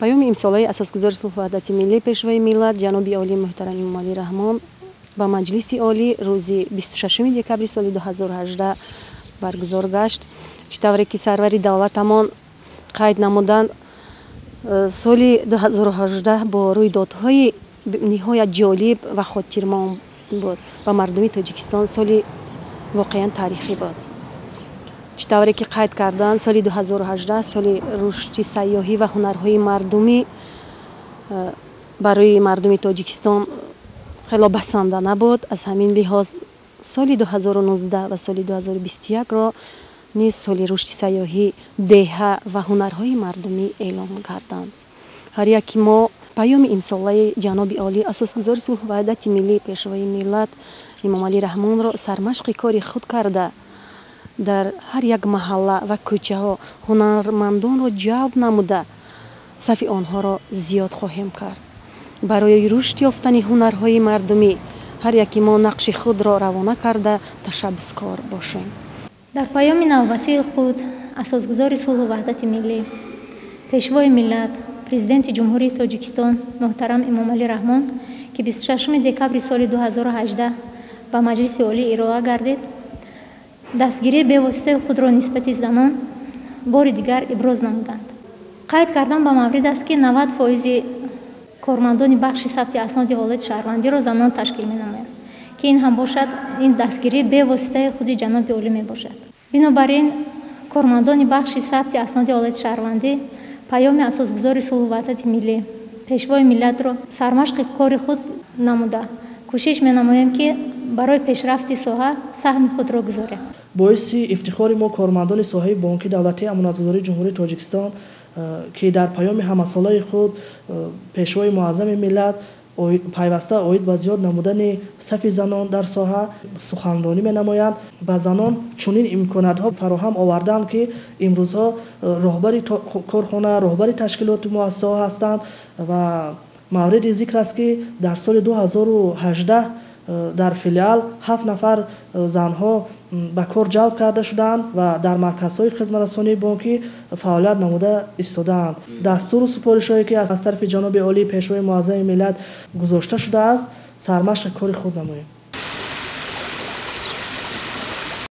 پیام امساله‌ای اساسگذار صلح و وحدت ملی پیشوای ملت جناب عالی محترم امام علی رحمان با مجلس عالی روز 26 دکبر سال 2018 برگزار گشت. چطوری که سروری دولتمان قید نمودند سال 2018 با رویدادهای نهایت جالب و خاطرمان بود و مردمی تاجیکستان سال واقعا تاریخی بود. چطوری که قید کردند سال 2018 سال رشد سیاحی و هنرهای مردمی برای مردم تاجیکستان خیلی بسنده نبود. از همین لحاظ سال 2019 و سال 2021 را نیز سال رشد سیاحی دهه و هنرهای مردمی اعلام کردند. هر یک ما پیام امساله جناب عالی اساسگذار صلح و وحدت ملی پیشوای ملت امام علی رحمان را سرمشق کاری خود کرده در هر یک محله و کوچه ها هنرمندان را جلب نموده صف آنها را زیاد خواهیم کرد. برای رشد یافتن هنرهای مردمی هر یکی ما نقش خود را روانه کرده تشبثکار باشیم. در پیام نوبتی خود اساسگذار صلح و وحدت ملی پیشوای ملت پرزیدنت جمهوری تاجیکستان محترم امام علی رحمان که 26 دکبر سال 2018 با مجلس عالی ارائه گردید دستگیری بی‌واسطه خود را نسبت زنان بار دیگر ابراز نمودند. قید کردن با مورد است که 90% کارمندان بخش ثبت اسناد حالت شهروندی را زنان تشکیل می‌نمایند که این هم باشد این دستگیری بی‌واسطه خود جناب عالی میباشد. بنابراین کارمندان بخش ثبت اسناد حالت شهروندی پیام اساسگذار صلح و وحدت ملی پیشوای ملت را سرمشق کار خود نموده کوشش می‌نماییم که برای پیشرفت ساحه سهم خود را گذاریم. باعث افتخار ما کارمندان ساحه بانک دولتی امانتداری جمهوری تاجیکستان که در پیام همسالای خود پیشوای معظم ملت پیوسته اوید به زیاد نمودن صف زنان در ساحه سخنرانی می‌نمایند. به زنان چنین امکانات‌ها فراهم آوردند که امروزها راهبر کارخانه، راهبر تشکیلات مؤسسه هستند و مورد ذکر است که در سال 2018 در فیلیال 7 نفر زنها به کار جلب کرده شدند و در مرکزهای خدمت‌رسانی بانکی فعالیت نموده ایستادند. دستور و سپارش‌هایی که از طرف جناب عالی پیشوای معظم ملت گذاشته شده است سرمشق کار خود نماییم.